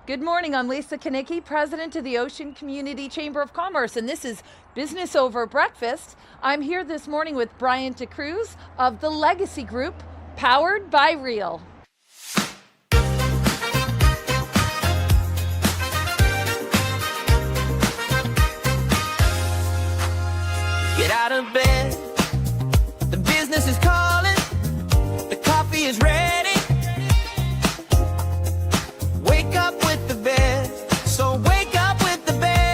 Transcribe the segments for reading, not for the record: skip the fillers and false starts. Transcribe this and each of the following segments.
Good morning, I'm Lisa Kanicki, President of the Ocean Community Chamber of Commerce, and this is Business Over Breakfast. I'm here this morning with Brian DeCruz of the Legacy Group, powered by Real. Get out of bed, the business is calling, the coffee is ready. Wake up with the best, so wake up with the best.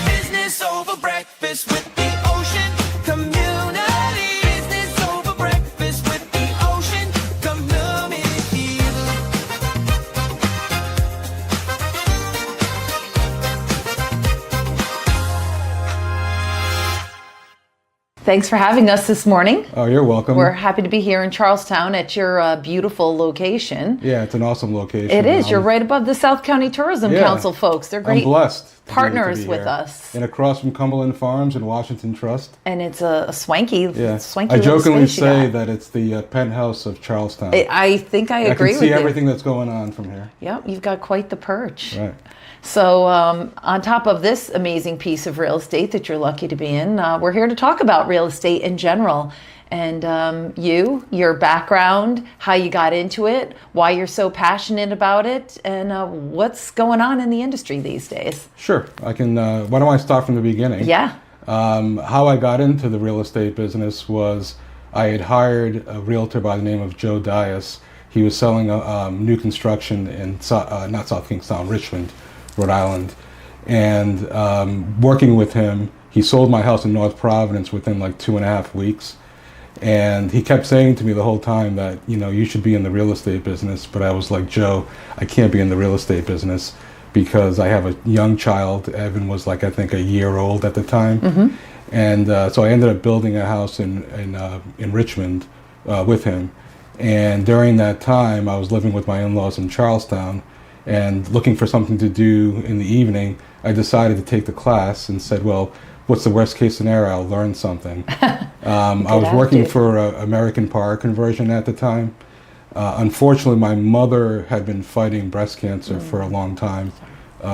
Business over breakfast with the Ocean Community. Business over breakfast with the Ocean Community. Thanks for having us this morning. Oh, you're welcome. We're happy to be here in Charlestown at your beautiful location. Yeah, it's an awesome location. It is. You're right above the South County Tourism Council, folks. They're great. I'm blessed to partners be with here. us. And across from Cumberland Farms and Washington Trust. And it's a swanky, swanky I little jokingly space you say got. that it's the penthouse of Charlestown. I think I agree can with see you. everything that's going on from here. Yep, you've got quite the perch. Right. So on top of this amazing piece of real estate that you're lucky to be in, we're here to talk about real estate in general. And your background, how you got into it, why you're so passionate about it, and what's going on in the industry these days. Sure. I can. Why don't I start from the beginning? Yeah. How I got into the real estate business was I had hired a realtor by the name of Joe Dias. He was selling new construction in not South Kingstown, Richmond, Rhode Island, and working with him, he sold my house in North Providence within like 2.5 weeks. And he kept saying to me the whole time that, you should be in the real estate business. But I was like, Joe, I can't be in the real estate business because I have a young child. Evan was like, I think a year old at the time. Mm-hmm. And so I ended up building a house in Richmond with him. And during that time, I was living with my in-laws in Charlestown and looking for something to do in the evening. I decided to take the class and said, well, what's the worst case scenario? I'll learn something. I was working for American Par Conversion at the time. Unfortunately, my mother had been fighting breast cancer for a long time.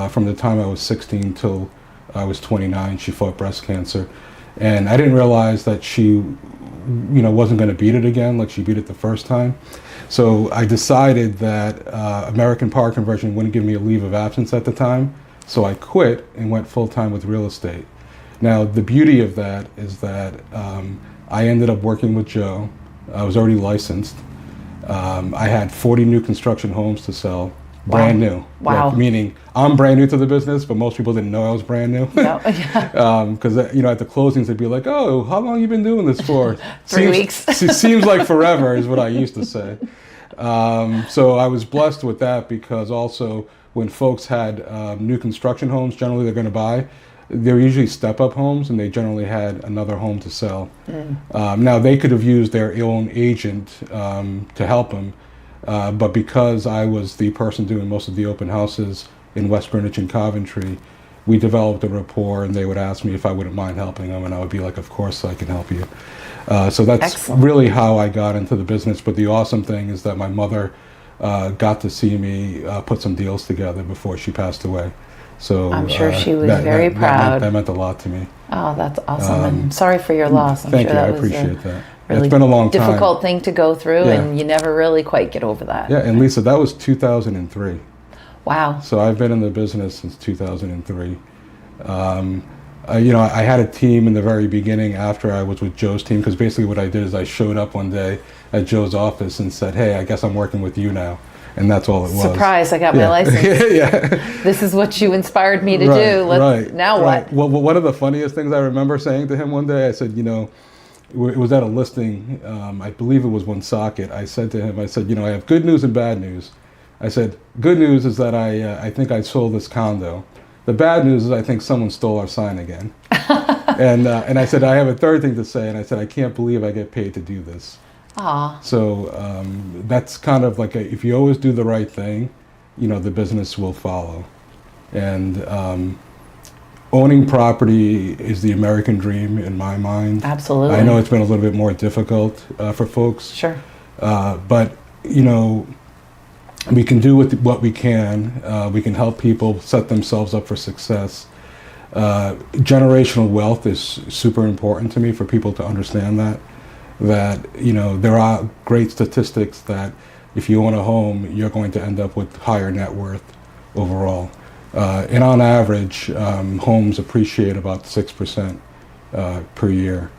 From the time I was 16 till I was 29, she fought breast cancer. And I didn't realize that she wasn't going to beat it again like she beat it the first time. So I decided that American Par Conversion wouldn't give me a leave of absence at the time. So I quit and went full-time with real estate. Now, the beauty of that is that I ended up working with Joe. I was already licensed. I had 40 new construction homes to sell, brand new. Wow. Meaning I'm brand new to the business, but most people didn't know I was brand new. No. Because at the closings, they'd be like, oh, how long have you been doing this for? 3 weeks. It seems like forever is what I used to say. So I was blessed with that because also when folks had new construction homes, generally they're going to buy, they're usually step-up homes, and they generally had another home to sell. Now, they could have used their own agent to help them, but because I was the person doing most of the open houses in West Greenwich and Coventry, we developed a rapport, and they would ask me if I wouldn't mind helping them, and I would be like, of course I can help you. So that's Excellent. really how I got into the business, but the awesome thing is that my mother got to see me put some deals together before she passed away. So I'm sure she was very proud. That meant a lot to me. Oh, that's awesome. And sorry for your loss. I'm Thank sure you. that I was appreciate that. really It's been a long time. difficult thing to go through, Yeah. and you never really quite get over that. Yeah, and Lisa, that was 2003. Wow. So I've been in the business since 2003. I had a team in the very beginning after I was with Joe's team, because basically what I did is I showed up one day at Joe's office and said, hey, I guess I'm working with you now. And that's all it was. Surprise, I got my license. Yeah. This is what you inspired me to do. Now what? Well, one of the funniest things I remember saying to him one day, I said, it was at a listing, I believe it was Woonsocket. I said to him, I have good news and bad news. I said, good news is that I think I sold this condo. The bad news is I think someone stole our sign again. and I said, I have a third thing to say, and I said, I can't believe I get paid to do this. Aw. So that's kind of like if you always do the right thing, the business will follow. And owning property is the American dream in my mind. Absolutely. I know it's been a little bit more difficult for folks. Sure. But we can do what we can. We can help people set themselves up for success. Generational wealth is super important to me for people to understand that there are great statistics that if you own a home, you're going to end up with higher net worth overall. And on average, homes appreciate about 6% per year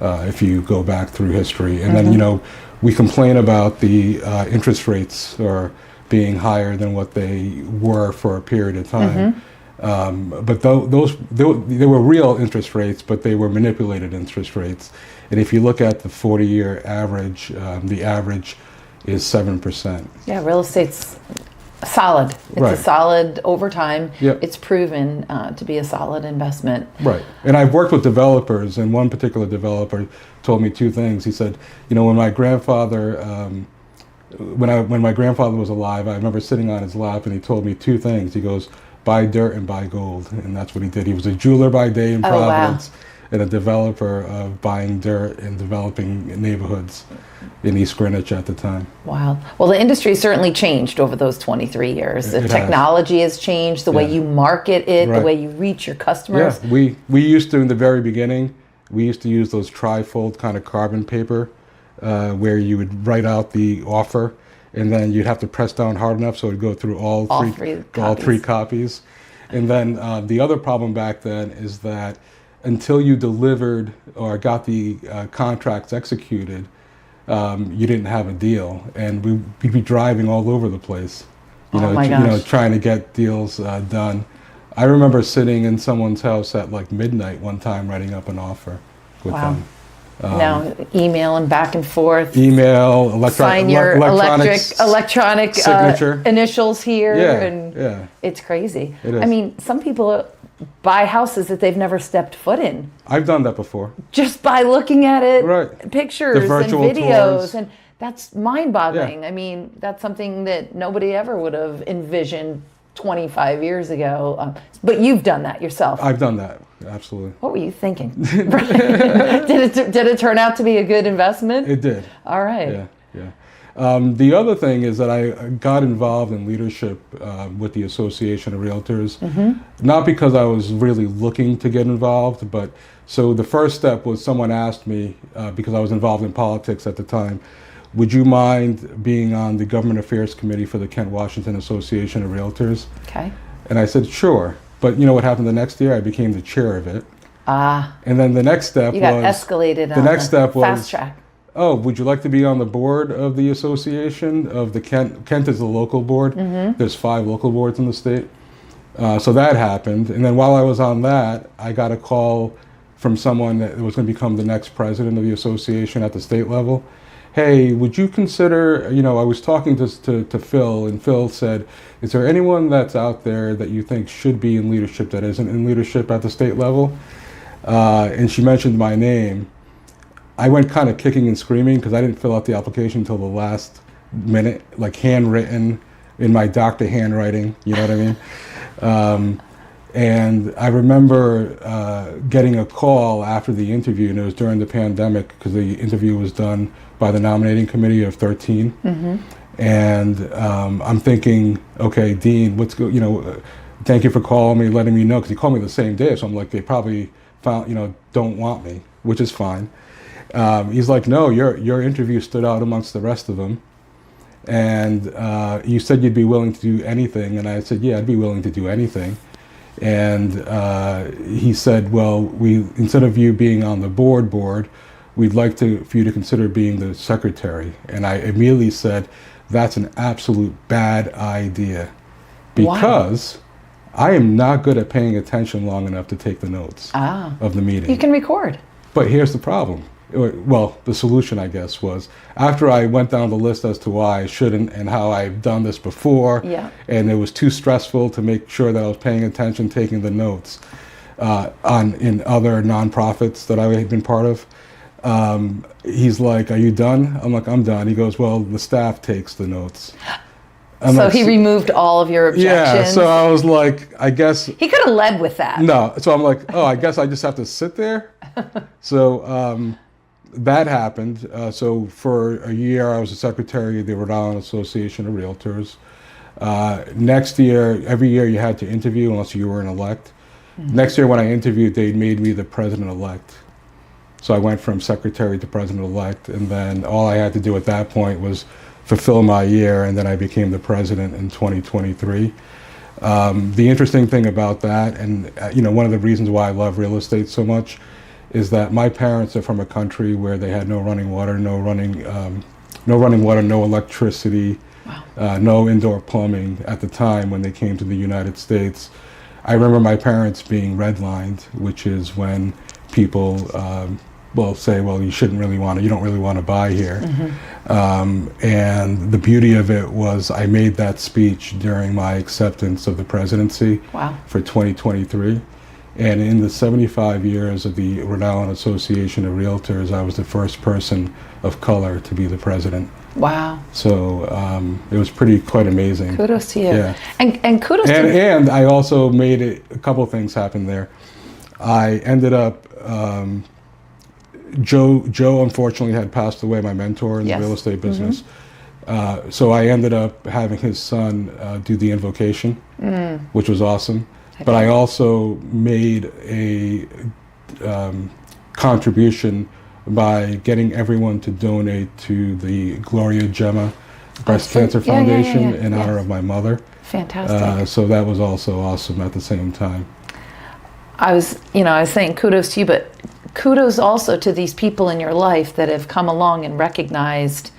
if you go back through history. And then, we complain about the interest rates are being higher than what they were for a period of time. But they were real interest rates, but they were manipulated interest rates. And if you look at the 40-year average, the average is 7%. Yeah, real estate's solid. It's Right. a solid over time. Yep. It's proven to be a solid investment. Right. And I've worked with developers, and one particular developer told me two things. He said, when my grandfather, when my grandfather was alive, I remember sitting on his lap, and he told me two things. He goes, buy dirt and buy gold. And that's what he did. He was a jeweler by day in Oh, wow. Providence and a developer of buying dirt and developing neighborhoods in East Greenwich at the time. Wow. Well, the industry certainly changed over those 23 years. The It has. technology has changed, the way Yeah. you market it, the Right. way you reach your Yeah, customers. we used to, in the very beginning, we used to use those tri-fold kind of carbon paper where you would write out the offer and then you'd have to press down hard enough so it would go through all three copies. And then the other problem back then is that until you delivered or got the contracts executed, you didn't have a deal, and we'd be driving all over the place, my gosh. trying to get deals done. I remember sitting in someone's house at like midnight one time writing up an offer with Wow. them. Now, email and back and forth. Email, Sign your electronic signature. initials here, Yeah, and yeah. it's crazy. It is. I mean, some people buy houses that they've never stepped foot in I've done that before. just by looking at it, Right. pictures The and virtual videos, tours. and that's mind-boggling. Yeah. I mean, that's something that nobody ever would have envisioned 25 years ago. But you've done that yourself. I've done that, absolutely. What were you thinking? did it turn out to be a good investment? It did. All right. Yeah, yeah. The other thing is that I got involved in leadership with the Association of Realtors, not because I was really looking to get involved, but so the first step was someone asked me, because I was involved in politics at the time, would you mind being on the Government Affairs Committee for the Kent Washington Association of Realtors? Okay. And I said, sure. But you know what happened the next year? I became the chair of it. And then the next step You got was... escalated the on next step was... fast track. Oh, would you like to be on the board of the association of the Kent? Kent is the local board. There's 5 local boards in the state. So that happened. And then while I was on that, I got a call from someone that was going to become the next president of the association at the state level. Hey, would you consider, I was talking to Phil, and Phil said, is there anyone that's out there that you think should be in leadership that isn't in leadership at the state level? And she mentioned my name. I went kind of kicking and screaming because I didn't fill out the application until the last minute, like handwritten in my doctor handwriting, you know what I mean? And I remember getting a call after the interview, and it was during the pandemic because the interview was done by the nominating committee of 13. And I'm thinking, okay, Dean, thank you for calling me, letting me know, because he called me the same day. So I'm like, they probably found, don't want me, which is fine. He's like, no, your interview stood out amongst the rest of them. And you said you'd be willing to do anything. And I said, yeah, I'd be willing to do anything. And he said, well, instead of you being on the board, we'd like for you to consider being the secretary. And I immediately said, that's an absolute bad idea. Because I am not good at paying attention long enough to take the notes of the meeting. You can record. But here's the problem. Well, the solution, I guess, was after I went down the list as to why I shouldn't and how I've done this before, and it was too stressful to make sure that I was paying attention, taking the notes in other nonprofits that I had been part of. He's like, are you done? I'm like, I'm done. He goes, well, the staff takes the notes. So he removed all of your objections? Yeah, so I was like, I guess... He could have led with that. No, so I'm like, oh, I guess I just have to sit there? So that happened. So for a year, I was the secretary of the Rhode Island Association of Realtors. Next year, every year you had to interview unless you were an elect. Next year when I interviewed, they made me the president-elect. So I went from secretary to president-elect, and then all I had to do at that point was fulfill my year, and then I became the president in 2023. The interesting thing about that, and one of the reasons why I love real estate so much, is that my parents are from a country where they had no running water, no electricity, no indoor plumbing at the time when they came to the United States. I remember my parents being redlined, which is when people will say, well, you don't really want to buy here. And the beauty of it was I made that speech during my acceptance of the presidency for 2023. And in the 75 years of the Rhode Island Association of Realtors, I was the first person of color to be the president. Wow. So it was quite amazing. Kudos to you. Yeah. And kudos to you. And I also made a couple of things happen there. I ended up, Joe unfortunately had passed away, my mentor in the real estate business. So I ended up having his son do the invocation, which was awesome. But I also made a contribution by getting everyone to donate to the Gloria Gemma Breast Cancer Foundation in honor of my mother. Fantastic. So that was also awesome at the same time. I was saying kudos to you, but kudos also to these people in your life that have come along and recognized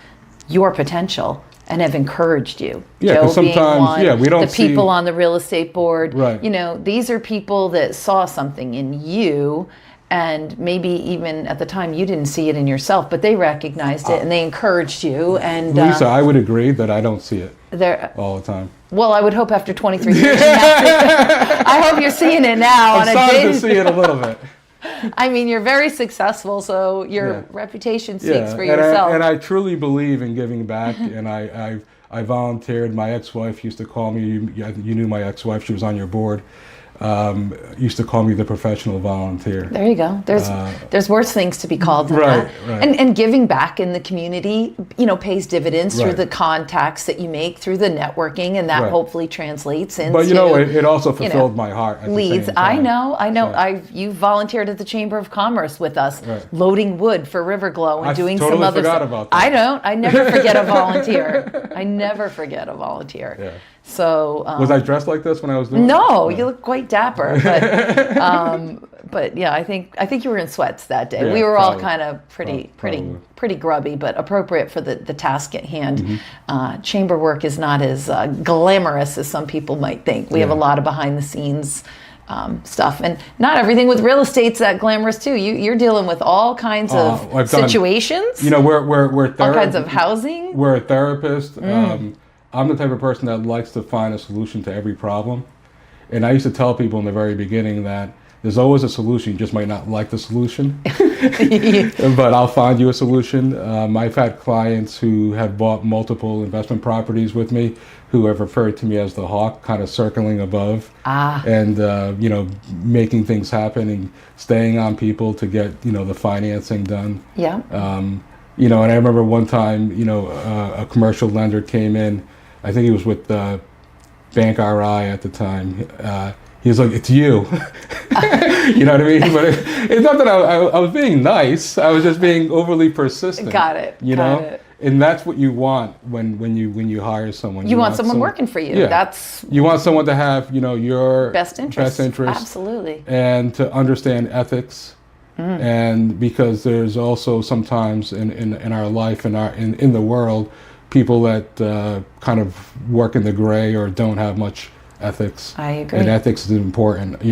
your potential and have encouraged you. Yeah, Joe because sometimes, being one, we don't the see people on the real estate board. Right. These are people that saw something in you, and maybe even at the time you didn't see it in yourself, but they recognized it and they encouraged you. And Lisa, I would agree that I don't see it all the time. Well, I would hope after 23 years. I hope you're seeing it now. I'm starting to see it a little bit. I mean, you're very successful, so your reputation speaks for yourself. And I truly believe in giving back, and I volunteered. My ex-wife used to call me, you knew my ex-wife, she was on your board, used to call me the professional volunteer. There you go. There's worse things to be called than that. Right. And giving back in the community, pays dividends through the contacts that you make, through the networking, and that hopefully translates into. But it also fulfilled my heart. At Leads. The same time. I know. You volunteered at the Chamber of Commerce with us, loading wood for Riverglow and doing totally some other forgot stuff. about that. I don't. I never forget a volunteer. I never forget a volunteer. Yeah. So was I dressed like this when I was doing it? No, you look quite dapper. But yeah, I think you were in sweats that day. Yeah, we were probably. all kind of pretty grubby, but appropriate for the task at hand. Chamber work is not as glamorous as some people might think. We have a lot of behind the scenes stuff, and not everything with real estate's that glamorous too. You're dealing with all kinds of situations. We're all kinds of housing. We're a therapist. I'm the type of person that likes to find a solution to every problem. And I used to tell people in the very beginning that there's always a solution, you just might not like the solution. But I'll find you a solution. I've had clients who have bought multiple investment properties with me who have referred to me as the hawk, kind of circling above and, making things happen and staying on people to get, the financing done. Yeah. And I remember one time, a commercial lender came in. I think he was with Bank RI at the time. He was like, "It's you." You know what I mean? But it's not that I was being nice. I was just being overly persistent. Got it. Got it. And that's what you want when you hire someone. You want someone working for you. Yeah. You want someone to have your best interest. Absolutely. And to understand ethics. And because there's also sometimes in our life in the world, people that kind of work in the gray or don't have much ethics. I agree. And ethics is important.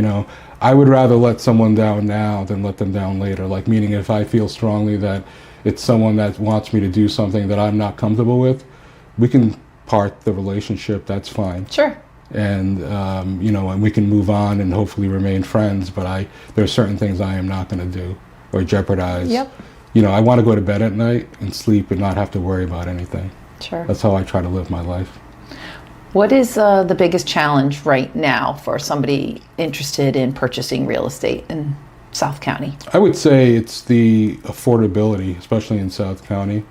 I would rather let someone down now than let them down later. Like, meaning if I feel strongly that it's someone that wants me to do something that I'm not comfortable with, we can part the relationship. That's fine. Sure. And and we can move on and hopefully remain friends. But there's certain things I am not going to do or jeopardize. Yep. I want to go to bed at night and sleep and not have to worry about anything. Sure. That's how I try to live my life. What is the biggest challenge right now for somebody interested in purchasing real estate? And South County? I would say it's the affordability, especially in South County.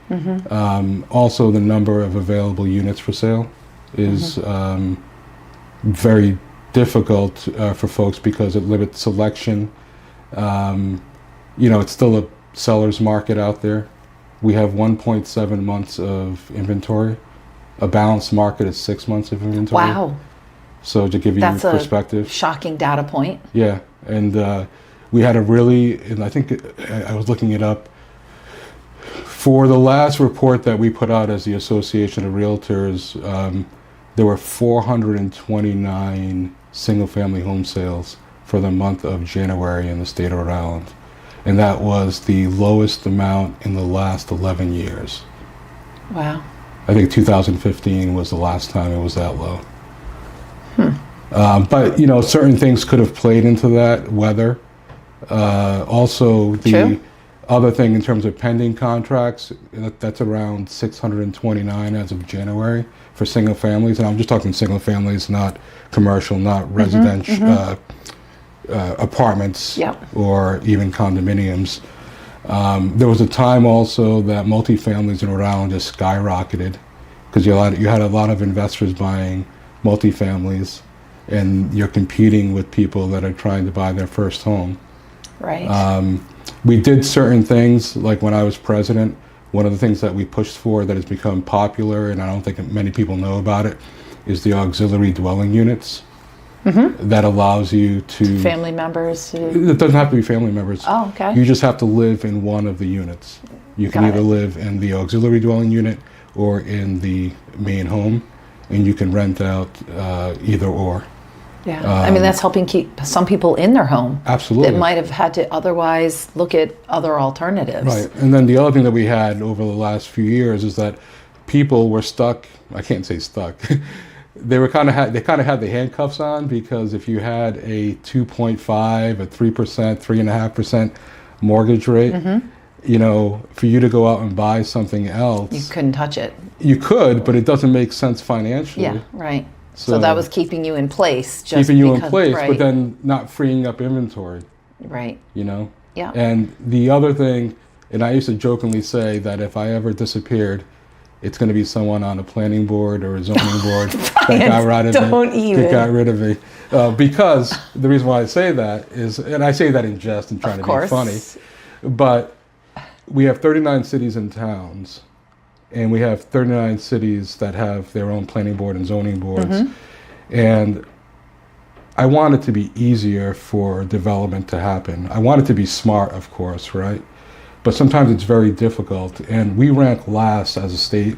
Also, the number of available units for sale is very difficult for folks because it limits selection. It's still a seller's market out there. We have 1.7 months of inventory. A balanced market is 6 months of inventory. Wow, So to give you that's a perspective. shocking data point. Yeah, and we had a really, and I think I was looking it up, for the last report that we put out as the Association of Realtors, there were 429 single-family home sales for the month of January in the state of Rhode Island. And that was the lowest amount in the last 11 years. Wow. I think 2015 was the last time it was that low. But certain things could have played into that, weather. Also, the True. other thing in terms of pending contracts, that's around 629 as of January for single families. And I'm just talking single families, not commercial, not residential, apartments, Yep. or even condominiums. There was a time also that multifamilies in Rhode Island just skyrocketed because you had a lot of investors buying multifamilies, and you're competing with people that are trying to buy their first home. Right. We did certain things, like when I was president, one of the things that we pushed for that has become popular, and I don't think many people know about it, is the auxiliary dwelling units. That allows you to... Family members. It doesn't have to be family members. Oh, okay. You just have to live in one of the units. You can Got either it. live in the auxiliary dwelling unit or in the main home, and you can rent out either or. Yeah. I mean, that's helping keep some people in their home. Absolutely. That might have had to otherwise look at other alternatives. Right. And then the other thing that we had over the last few years is that people were stuck. I can't say stuck. They kind of had the handcuffs on, because if you had a 2.5, a 3%, 3.5% mortgage rate, for you to go out and buy something else, You couldn't touch it. you could, but it doesn't make sense financially. Yeah, right. So, So- that was keeping you in place. Just Keeping you in because- place, right, but then not freeing up inventory. Right. Yeah. And the other thing, and I used to jokingly say that if I ever disappeared, it's going to be someone on a planning board or a zoning board that got rid of don't me. even. That got rid of me. Because the reason why I say that is, and I say that in jest and trying Of to course. be funny, but we have 39 cities and towns, and we have 39 cities that have their own planning board and zoning boards. And I want it to be easier for development to happen. I want it to be smart, of course, right? But sometimes it's very difficult. And we rank last as a state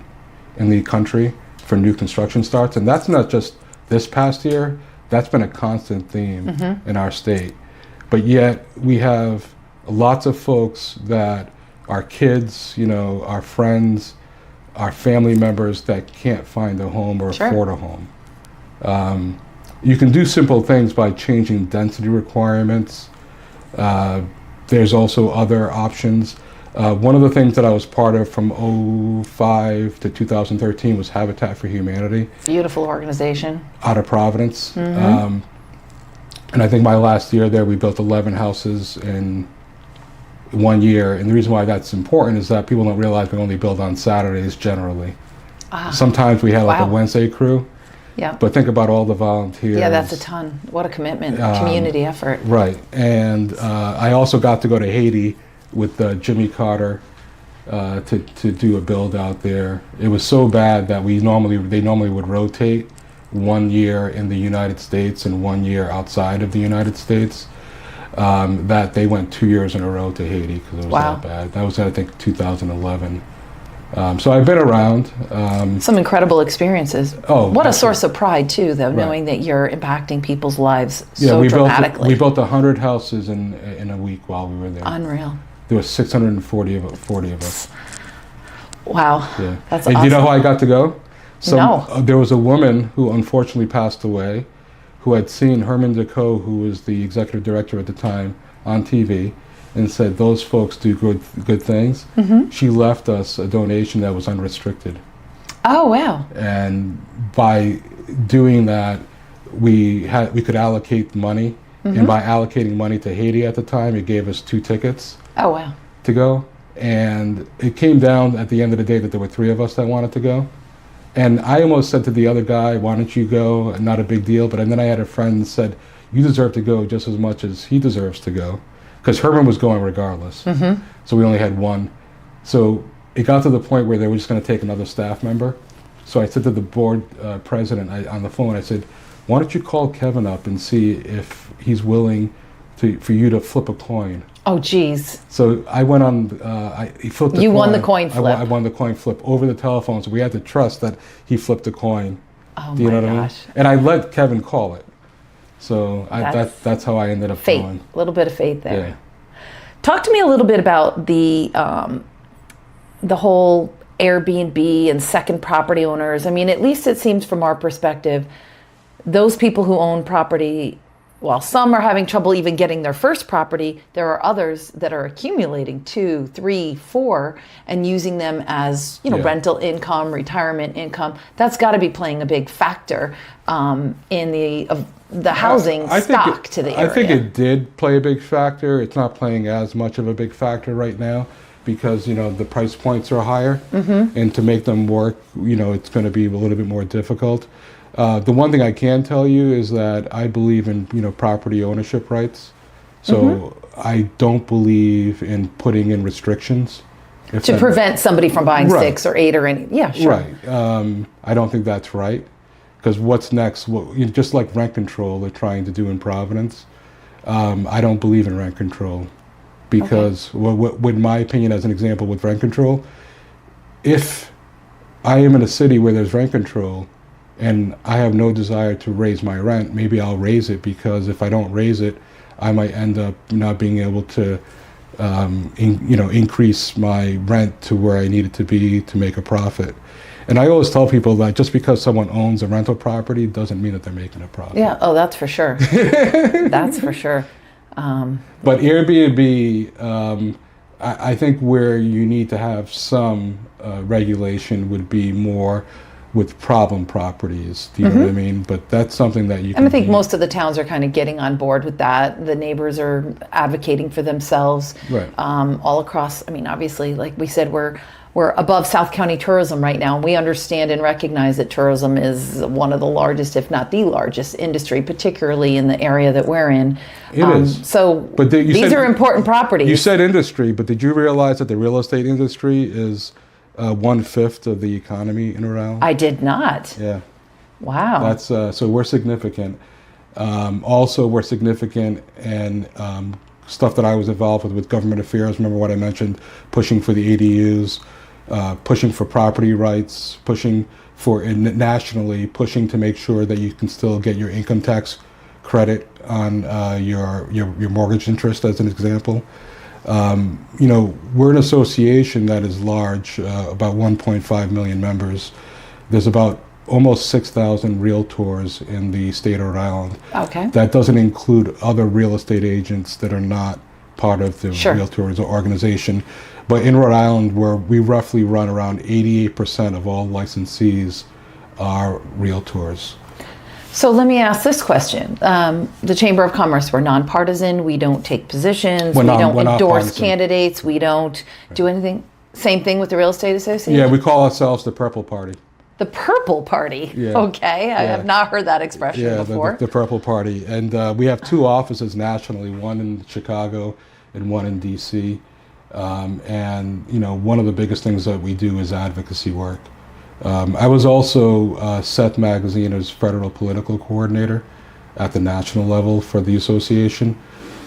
in the country for new construction starts. And that's not just this past year, that's been a constant theme in our state. But yet we have lots of folks that are kids, our friends, our family members that can't find a home or Sure. afford a home. You can do simple things by changing density requirements. There's also other options. One of the things that I was part of from 2005 to 2013 was Habitat for Humanity Beautiful organization. out of Providence. And I think my last year there, we built 11 houses in 1 year. And the reason why that's important is that people don't realize we only build on Saturdays generally. Sometimes we have like a Wow. Wednesday crew, Yeah. but think about all the volunteers. Yeah, that's a ton. What a commitment. Community effort. Right, and I also got to go to Haiti with Jimmy Carter to do a build out there. It was so bad that they normally would rotate 1 year in the United States and 1 year outside of the United States. That they went 2 years in a row to Haiti because it was Wow. that bad. That was, I think, 2011. So I've been around. Some incredible experiences. Oh, What a absolutely. source of pride, too, though, Right. knowing that you're impacting people's lives Yeah, so we dramatically. built 100 houses in a week while we were there. Unreal. There were 640 of us. Wow. Yeah. That's and awesome. you know how I got to go? No. There was a woman who unfortunately passed away, who had seen Herman Deco, who was the executive director at the time, on TV, and said those folks do good things. She left us a donation that was unrestricted, Oh, wow. and by doing that, we could allocate money And by allocating money to Haiti at the time, it gave us 2 tickets Oh, wow. to go. And it came down at the end of the day that there were 3 of us that wanted to go. And I almost said to the other guy, why don't you go? Not a big deal. But and then I had a friend that said, you deserve to go just as much as he deserves to go. Because Herman was going regardless. So we only had one. So it got to the point where they were just going to take another staff member. So I said to the board president on the phone, I said, why don't you call Kevin up and see if he's willing for you to flip a coin? Oh, geez. So I went on, he flipped the coin. You won the coin flip. I won the coin flip over the telephone, so we had to trust that he flipped the coin. Oh, Do you my know what gosh. I mean? And I let Kevin call it. So That's that's how I ended up Faith. going. A little bit of faith there. Yeah. Talk to me a little bit about the whole Airbnb and second property owners. I mean, at least it seems from our perspective, those people who own property, while some are having trouble even getting their first property, there are others that are accumulating 2, 3, 4 and using them as, Yeah. rental income, retirement income. That's got to be playing a big factor in the housing stock to the area. I think it did play a big factor. It's not playing as much of a big factor right now because, the price points are higher. And to make them work, it's going to be a little bit more difficult. The one thing I can tell you is that I believe in, property ownership rights. So I don't believe in putting in restrictions. to prevent somebody from buying Right. 6 or 8 or any. Yeah, sure. Right. I don't think that's right. Because what's next? Just like rent control they're trying to do in Providence, I don't believe in rent control. Because, with my opinion, as an example, with rent control, if I am in a city where there's rent control and I have no desire to raise my rent, maybe I'll raise it because if I don't raise it, I might end up not being able to, increase my rent to where I need it to be to make a profit. And I always tell people that just because someone owns a rental property doesn't mean that they're making a profit. Yeah. Oh, that's for sure. That's for sure. But Airbnb, I think where you need to have some regulation would be more with problem properties. Do you know what I mean? But that's something that you can And I think do. most of the towns are kind of getting on board with that. The neighbors are advocating for themselves. Right. All across. I mean, obviously, like we said, we're above South County tourism right now, and we understand and recognize that tourism is one of the largest, if not the largest, industry, particularly in the area that we're in. It is. So But you these said- are important properties. You said industry, but did you realize that the real estate industry is 1/5 of the economy in Rhode Island? I did not. Yeah. Wow. That's so we're significant. Also, we're significant in stuff that I was involved with government affairs. Remember what I mentioned? Pushing for the ADUs, pushing for property rights, pushing for nationally, pushing to make sure that you can still get your income tax credit on your mortgage interest, as an example. We're an association that is large, about 1.5 million members. There's about almost 6,000 realtors in the state of Rhode Island. Okay. That doesn't include other real estate agents that are not part of the Sure. realtors organization. But in Rhode Island, where we roughly run around 88% of all licensees are realtors. So let me ask this question. The Chamber of Commerce, we're nonpartisan. We don't take positions. We're We not don't endorse partisan. candidates. We don't do anything. Same thing with the Real Estate Association? Yeah, we call ourselves the Purple Party. The Purple Party. Yeah. Okay. I Yeah. have not heard that expression Yeah, before. the Purple Party. And we have 2 offices nationally, one in Chicago and one in DC. One of the biggest things that we do is advocacy work. I was also Seth Magaziner's federal political coordinator at the national level for the association.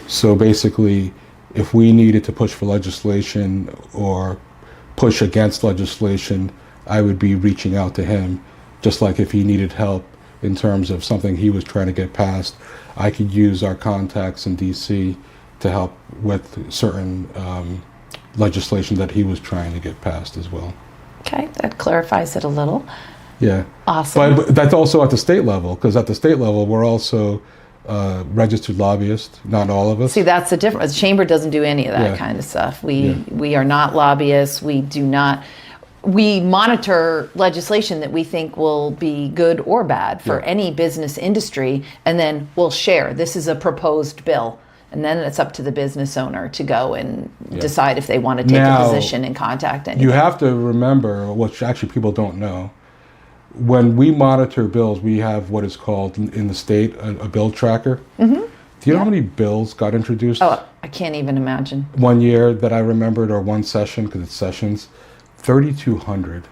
So basically, if we needed to push for legislation or push against legislation, I would be reaching out to him, just like if he needed help in terms of something he was trying to get passed, I could use our contacts in DC to help with certain legislation that he was trying to get passed as well. Okay. That clarifies it a little. Yeah. Awesome. But that's also at the state level, because at the state level, we're also registered lobbyists, not all of us. See, that's the difference. The Chamber doesn't do any of that Yeah. kind of stuff. We are not lobbyists. We do not. we monitor legislation that we think will be good or bad for Yeah. any business industry, and then we'll share. This is a proposed bill. And then it's up to the business owner to go and decide if they want to take Now, a position and contact anyone. You have to remember, which actually people don't know, when we monitor bills, we have what is called in the state a bill tracker. Mm-hmm. Do you know how many bills got introduced? Oh, I can't even imagine. One year that I remembered, or one session, because it's sessions, 3,200.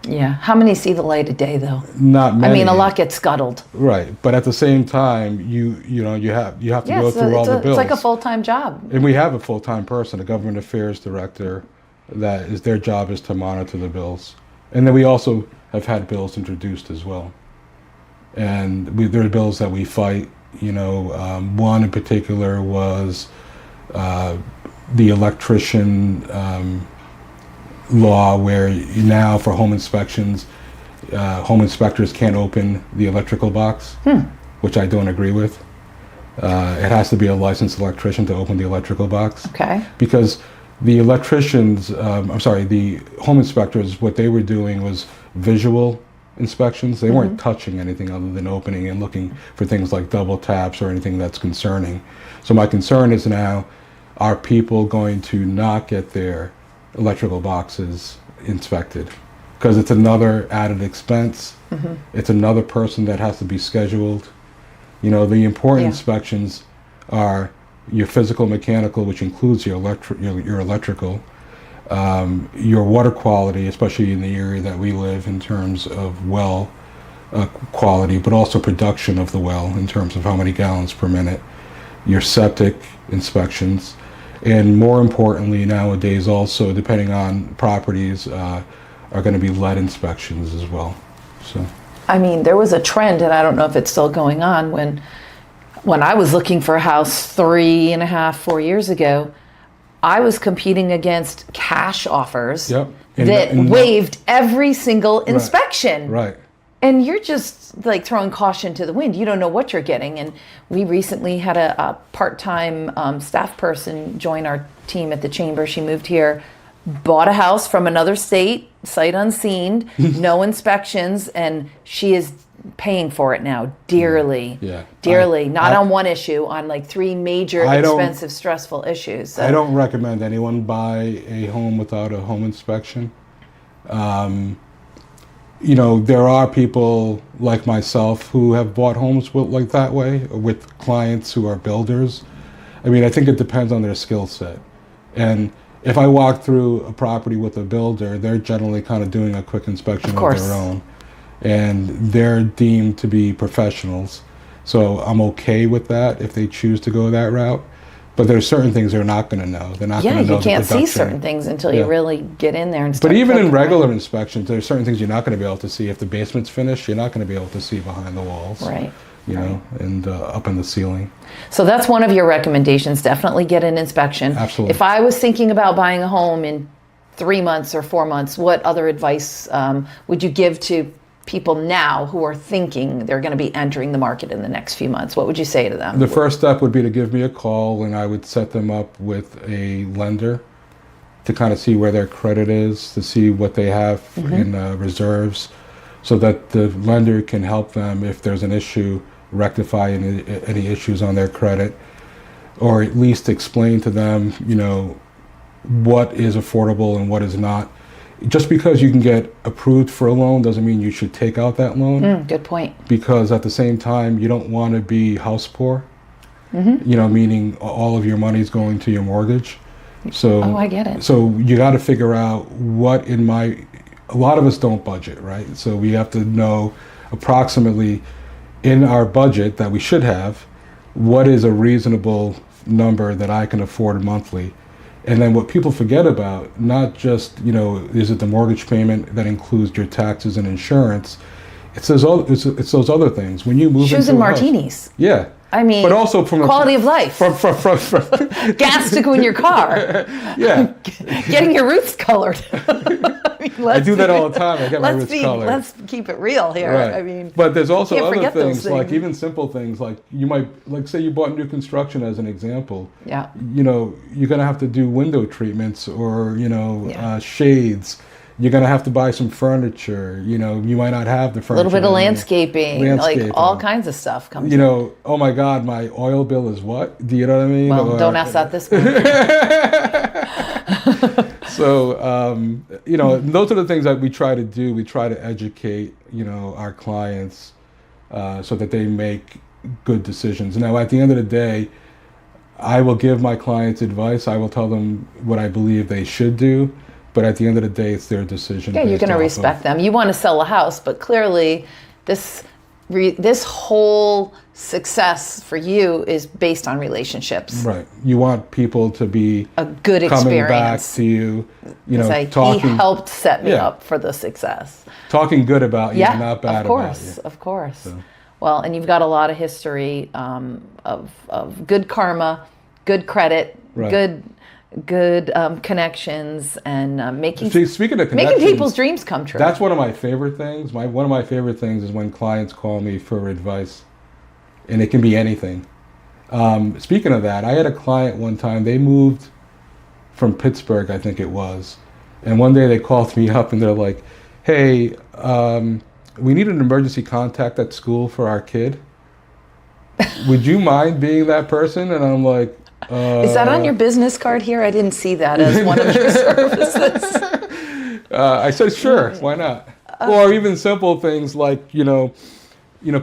Yeah. How many see the light of day, though? Not many. I mean, a lot gets scuttled. Right, but at the same time, you have to go through all the bills. It's like a full-time job. And we have a full-time person, a government affairs director, that is their job is to monitor the bills. And then we also have had bills introduced as well. And there are bills that we fight. One in particular was the electrician law, where now for home inspections, home inspectors can't open the electrical box, which I don't agree with. It has to be a licensed electrician to open the electrical box. Okay. Because the electricians, the home inspectors, what they were doing was visual inspections. They weren't touching anything other than opening and looking for things like double taps or anything that's concerning. So my concern is now, are people going to not get their electrical boxes inspected? Because it's another added expense. It's another person that has to be scheduled. The important inspections are your physical, mechanical, which includes your electrical, your water quality, especially in the area that we live, in terms of well quality, but also production of the well in terms of how many gallons per minute, your septic inspections, and more importantly nowadays also, depending on properties, are going to be lead inspections as well. So, I mean, there was a trend, and I don't know if it's still going on, when I was looking for a house 3.5, 4 years ago, I was competing against cash offers Yep. that waived every single inspection. right. And you're just like throwing caution to the wind. You don't know what you're getting. And we recently had a part-time staff person join our team at the chamber. She moved here, bought a house from another state, sight unseen, no inspections, and she is paying for it now dearly. Yeah. Dearly. Not on one issue, on like 3 major expensive, stressful issues. So, I don't recommend anyone buy a home without a home inspection. There are people like myself who have bought homes like that way, with clients who are builders. I mean, I think it depends on their skill set. And if I walk through a property with a builder, they're generally kind of doing a quick inspection of their own. And they're deemed to be professionals. So I'm okay with that if they choose to go that route. But there's certain things they're not going to know. They're not going to know you can't the production. see certain things until you really get in there and start But even in cooking, regular right? inspections, there's certain things you're not going to be able to see. If the basement's finished, you're not going to be able to see behind the walls. Right. And up in the ceiling. So that's one of your recommendations. Definitely get an inspection. Absolutely. If I was thinking about buying a home in 3 months or 4 months, what other advice would you give to people now who are thinking they're going to be entering the market in the next few months? What would you say to them? The first step would be to give me a call, and I would set them up with a lender to kind of see where their credit is, to see what they have in reserves, so that the lender can help them if there's an issue, rectify any issues on their credit, or at least explain to them, what is affordable and what is not. Just because you can get approved for a loan doesn't mean you should take out that loan. Good point. Because at the same time, you don't want to be house poor, meaning all of your money's going to your mortgage. So, I get it. So you got to figure out a lot of us don't budget, right? So we have to know approximately in our budget that we should have, what is a reasonable number that I can afford monthly. And then what people forget about, not just, is it the mortgage payment that includes your taxes and insurance, it's those other things. When you move Shoes into and a house- martinis. Yeah. I mean, but also from quality of life. From Gas to go in your car. yeah. Getting your roots colored. I do that all the time. I get my roots colored. Let's keep it real here. Right. I mean, but there's also can't other forget those things, like things. even simple things, like you might, like say you bought new construction as an example. Yeah. You're going to have to do window treatments or, shades. you're gonna have to buy some furniture. You know, you might not have the A furniture. little bit of anymore. landscaping, like all kinds of stuff comes. You know, oh my God, my oil bill is what? Do you know what I mean? Well, Or- don't ask that this month. So, you know, those are the things that we try to do. We try to educate, you know, our clients so that they make good decisions. Now, at the end of the day, I will give my clients advice. I will tell them what I believe they should do. But at the end of the day, it's their decision. Yeah, you're based going to off respect of- them. You want to sell a house, but clearly, this whole success for you is based on relationships. Right. You want people to be A good coming back experience. to you, you know, Say, talking he helped set me Yeah. up for the success. talking good about you, Yeah, not bad of course, about you. of course. Well, and you've got a lot of history of good karma, good credit, Right. good connections, and making See, speaking of making connections, people's dreams come true. that's one of my favorite things. One of my favorite things is when clients call me for advice, and it can be anything. Speaking of that, I had a client one time. They moved from Pittsburgh, I think it was, and one day they called me up and they're like, "Hey, we need an emergency contact at school for our kid. Would you mind being that person?" And I'm like, Is that on your business card here? I didn't see that as one of your services. I said, sure, why not? Or even simple things like, you know,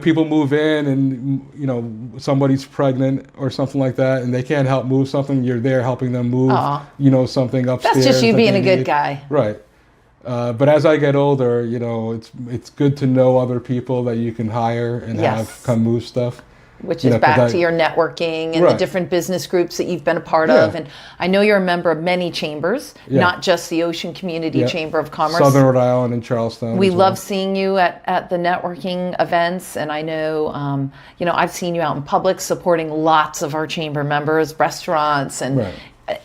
people move in and, you know, somebody's pregnant or something like that, and they can't help move something. You're there helping them move, Aw. you know, something upstairs. That's just you that being they a good need. guy. Right. But as I get older, you know, it's good to know other people that you can hire and Yes. have come move stuff. Which You is know, 'cause back I- to your networking and the Right. different business groups that you've been a part Yeah. of. And I know you're a member of many chambers, Yeah. not just the Ocean Community Yeah. Chamber of Commerce. Southern Rhode Island and Charleston. We as well. love seeing you at the networking events, and I know, you know, I've seen you out in public supporting lots of our chamber members, restaurants, and Right.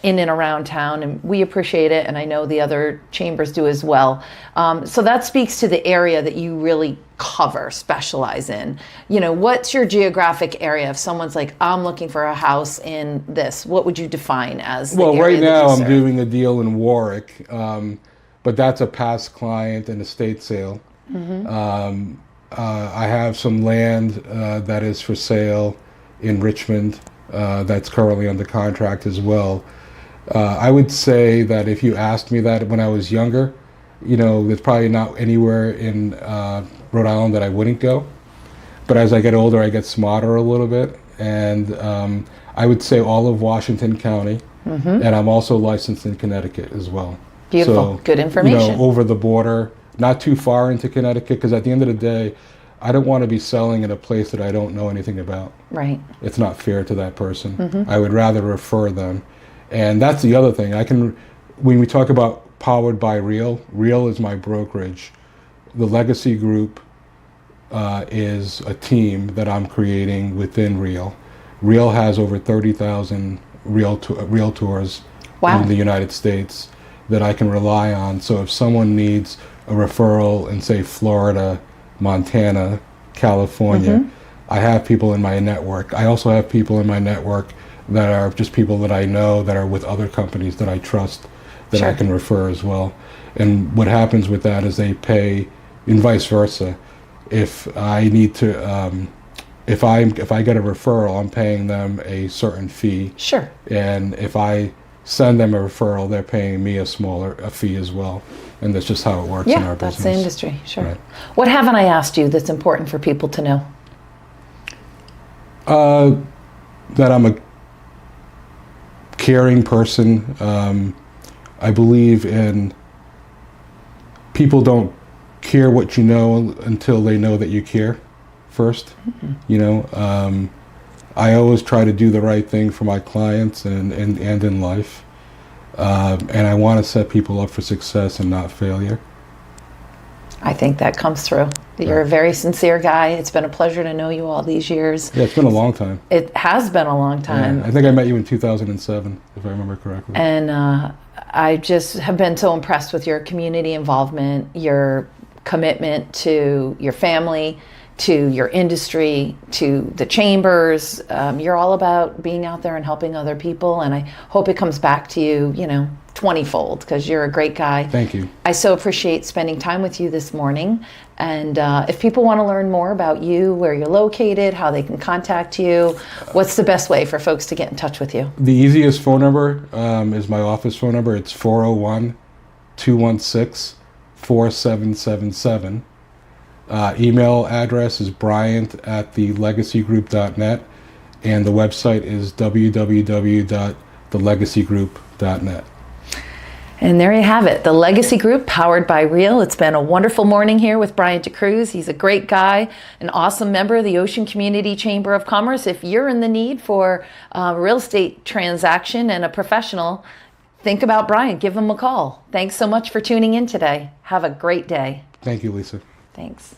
in and around town, and we appreciate it, and I know the other chambers do as well. So that speaks to the area that you really cover, specialize in. You know, what's your geographic area? If someone's like, I'm looking for a house in this, what would you define as the Well, area right that now you I'm serve? doing a deal in Warwick, but that's a past client and estate sale. I have some land that is for sale in Richmond that's currently under contract as well. I would say that if you asked me that when I was younger, you know, there's probably not anywhere in Rhode Island that I wouldn't go. But as I get older, I get smarter a little bit, and I would say all of Washington County, and I'm also licensed in Connecticut as well. Beautiful. Good information. You know, over the border, not too far into Connecticut, because at the end of the day, I don't want to be selling in a place that I don't know anything about. Right. It's not fair to that person. I would rather refer them. And that's the other thing. When we talk about powered by Real is my brokerage. The Legacy Group is a team that I'm creating within Real. Real has over 30,000 realtors Wow. in the United States that I can rely on. So if someone needs a referral in, say, Florida, Montana, California, I have people in my network. I also have people in my network that are just people that I know that are with other companies that I trust that I Sure. can refer as well. And what happens with that is they pay, and vice versa. If I need to, if I get a referral, I'm paying them a certain fee. Sure. And if I send them a referral, they're paying me a fee as well. And that's just how it works in Yeah, our that's business. the industry. Sure. Right. What haven't I asked you that's important for people to know? That I'm a caring person. I believe in people don't care what you know until they know that you care first. You know, I always try to do the right thing for my clients and in life. And I want to set people up for success and not failure. I think that comes through. You're a very sincere guy. It's been a pleasure to know you all these years. Yeah, it's been a long time. It has been a long time. Yeah, I think I met you in 2007, if I remember correctly. And I just have been so impressed with your community involvement, your commitment to your family, to your industry, to the chambers. You're all about being out there and helping other people. And I hope it comes back to you, 20-fold, because you're a great guy. Thank you. I so appreciate spending time with you this morning. And if people want to learn more about you, where you're located, how they can contact you, what's the best way for folks to get in touch with you? The easiest phone number is my office phone number. It's 401-216-4777. Email address is bryant@thelegacygroup.net, and the website is www.thelegacygroup.net. And there you have it, the Legacy Group, powered by Real. It's been a wonderful morning here with Bryant DeCruz. He's a great guy, an awesome member of the Ocean Community Chamber of Commerce. If you're in the need for a real estate transaction and a professional, think about Bryant. Give him a call. Thanks so much for tuning in today. Have a great day. Thank you, Lisa. Thanks.